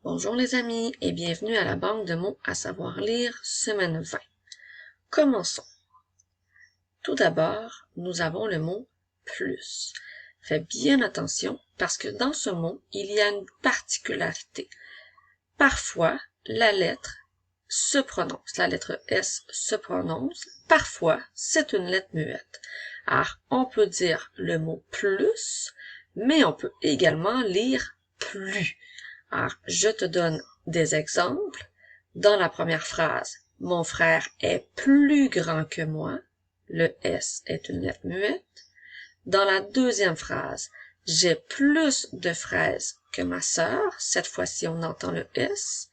Bonjour les amis et bienvenue à la banque de mots à savoir lire, semaine 20. Commençons. Tout d'abord, nous avons le mot plus. Fais bien attention parce que dans ce mot, il y a une particularité. Parfois, la lettre se prononce, la lettre S se prononce. Parfois, c'est une lettre muette. Alors, on peut dire le mot plus, mais on peut également lire plus. Alors, je te donne des exemples. Dans la première phrase, mon frère est plus grand que moi. Le S est une lettre muette. Dans la deuxième phrase, j'ai plus de fraises que ma sœur. Cette fois-ci, on entend le S.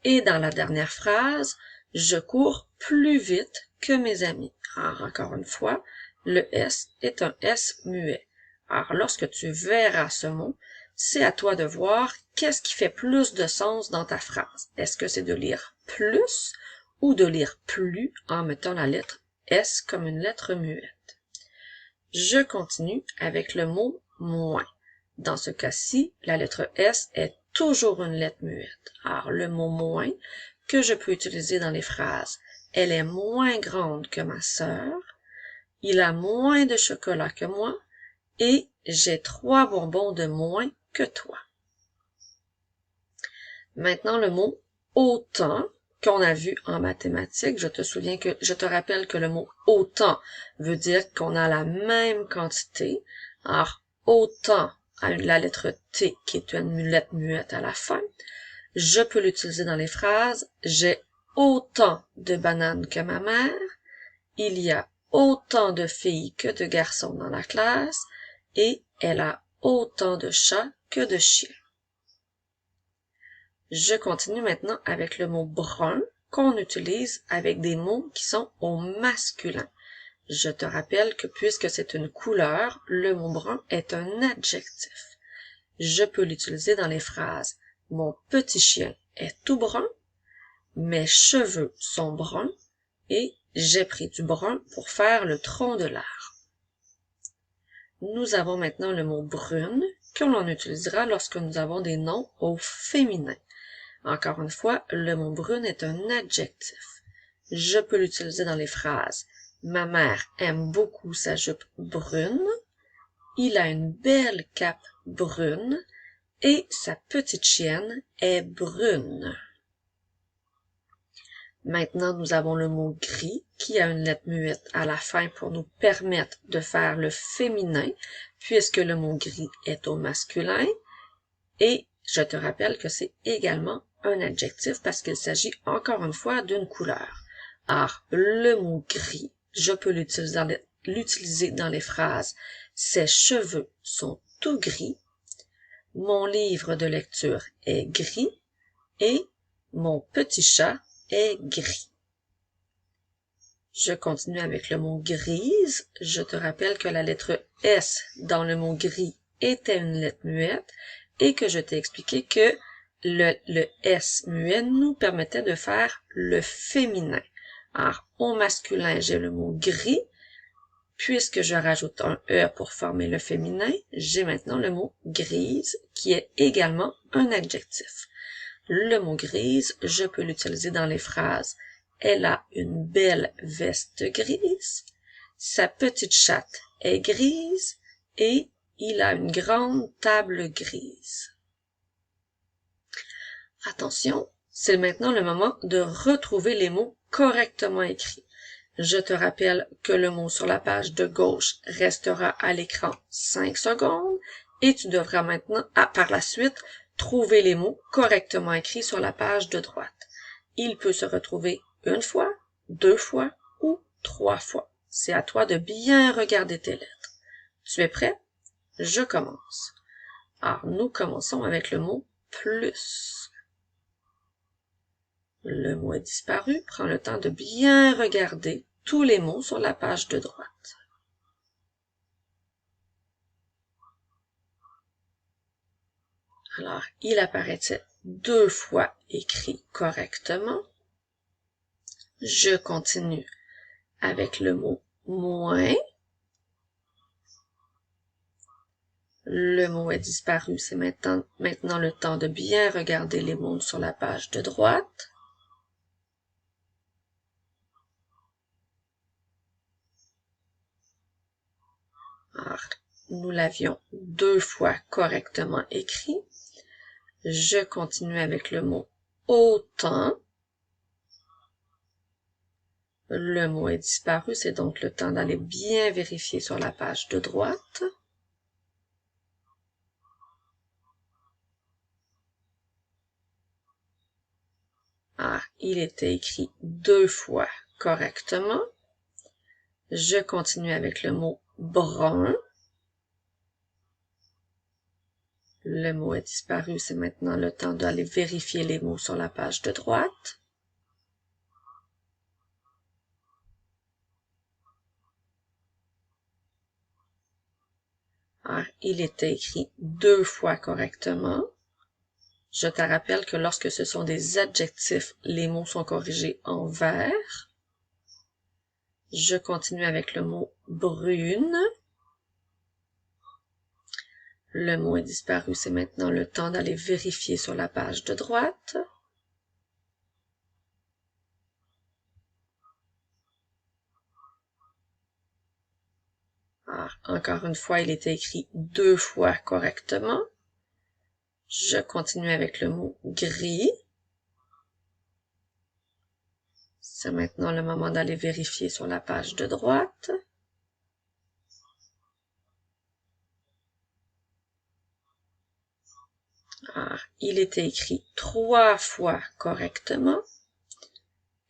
Et dans la dernière phrase, je cours plus vite que mes amis. Alors, encore une fois, le S est un S muet. Alors, lorsque tu verras ce mot, c'est à toi de voir qu'est-ce qui fait plus de sens dans ta phrase. Est-ce que c'est de lire plus ou de lire plus en mettant la lettre S comme une lettre muette? Je continue avec le mot moins. Dans ce cas-ci, la lettre S est toujours une lettre muette. Alors, le mot moins que je peux utiliser dans les phrases. Elle est moins grande que ma sœur. Il a moins de chocolat que moi. Et j'ai 3 bonbons de moins que toi. Maintenant, le mot autant qu'on a vu en mathématiques. Je te rappelle que le mot autant veut dire qu'on a la même quantité. Alors, autant à la lettre T qui est une lettre muette à la fin. Je peux l'utiliser dans les phrases. J'ai autant de bananes que ma mère. Il y a autant de filles que de garçons dans la classe. Et elle a autant de chats que de chiens. Je continue maintenant avec le mot brun qu'on utilise avec des mots qui sont au masculin. Je te rappelle que puisque c'est une couleur, le mot brun est un adjectif. Je peux l'utiliser dans les phrases. Mon petit chien est tout brun, mes cheveux sont bruns et j'ai pris du brun pour faire le tronc de l'arbre. Nous avons maintenant le mot brune que l'on utilisera lorsque nous avons des noms au féminin. Encore une fois, le mot brune est un adjectif. Je peux l'utiliser dans les phrases. Ma mère aime beaucoup sa jupe brune. Il a une belle cape brune. Et sa petite chienne est brune. Maintenant, nous avons le mot gris qui a une lettre muette à la fin pour nous permettre de faire le féminin puisque le mot gris est au masculin. Et je te rappelle que c'est également un adjectif parce qu'il s'agit encore une fois d'une couleur. Alors, le mot gris, je peux l'utiliser dans les phrases. Ses cheveux sont tout gris. Mon livre de lecture est gris. Et mon petit chat est gris. Je continue avec le mot grise. Je te rappelle que la lettre S dans le mot gris était une lettre muette et que je t'ai expliqué que le S muet nous permettait de faire le féminin. Alors, au masculin, j'ai le mot gris. Puisque je rajoute un E pour former le féminin, j'ai maintenant le mot grise qui est également un adjectif. Le mot grise, je peux l'utiliser dans les phrases. Elle a une belle veste grise. Sa petite chatte est grise. Et il a une grande table grise. Attention, c'est maintenant le moment de retrouver les mots correctement écrits. Je te rappelle que le mot sur la page de gauche restera à l'écran 5 secondes et tu devras maintenant, par la suite, trouver les mots correctement écrits sur la page de droite. Il peut se retrouver une fois, 2 fois ou 3 fois. C'est à toi de bien regarder tes lettres. Tu es prêt? Je commence. Alors, nous commençons avec le mot plus. Le mot est disparu. Prends le temps de bien regarder tous les mots sur la page de droite. Alors, il apparaît 2 fois écrit correctement. Je continue avec le mot moins. Le mot est disparu. C'est maintenant le temps de bien regarder les mots sur la page de droite. Alors, nous l'avions 2 fois correctement écrit. Je continue avec le mot autant. Le mot est disparu, c'est donc le temps d'aller bien vérifier sur la page de droite. Ah, il était écrit 2 fois correctement. Je continue avec le mot brun. Le mot est disparu, c'est maintenant le temps d'aller vérifier les mots sur la page de droite. Ah, il était écrit 2 fois correctement. Je te rappelle que lorsque ce sont des adjectifs, les mots sont corrigés en vert. Je continue avec le mot brune. Le mot est disparu, c'est maintenant le temps d'aller vérifier sur la page de droite. Ah, encore une fois, il était écrit 2 fois correctement. Je continue avec le mot gris. C'est maintenant le moment d'aller vérifier sur la page de droite. Ah, il était écrit 3 fois correctement.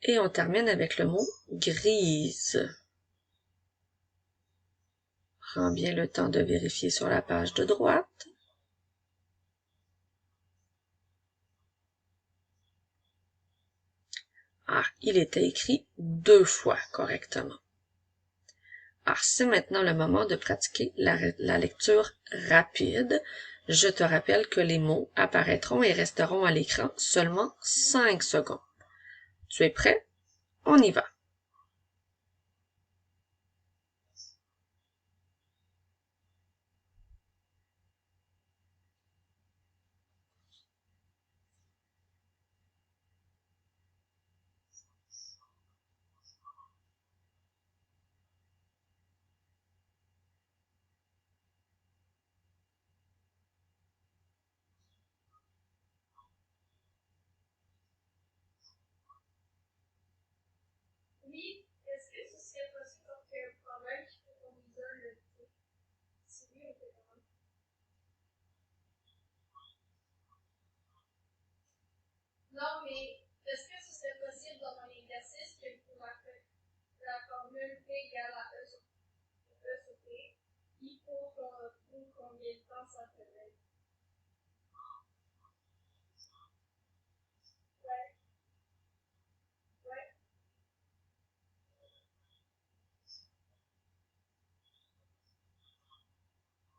Et on termine avec le mot grise. Prends bien le temps de vérifier sur la page de droite. Ah, il était écrit 2 fois correctement. Alors, c'est maintenant le moment de pratiquer la lecture rapide. Je te rappelle que les mots apparaîtront et resteront à l'écran seulement 5 secondes. Tu es prêt? On y va. Oui, est-ce que ce serait possible parce qu'il y a un problème qui fait qu'on isole le thé? Si oui, on fait comment? Non, mais est-ce que ce serait possible dans mon exercice que pour la formule P égale à E sur T, il faut qu'on trouve combien de temps ça ferait? Ouais, ouais.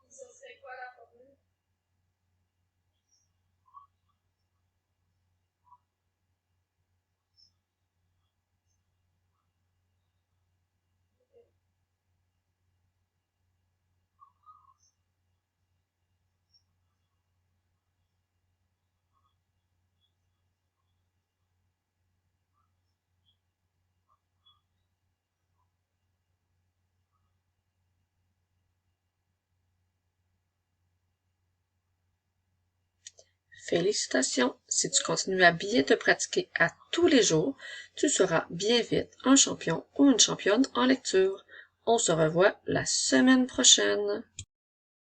Et ce serait quoi la formule? Félicitations! Si tu continues à bien te pratiquer à tous les jours, tu seras bien vite un champion ou une championne en lecture. On se revoit la semaine prochaine.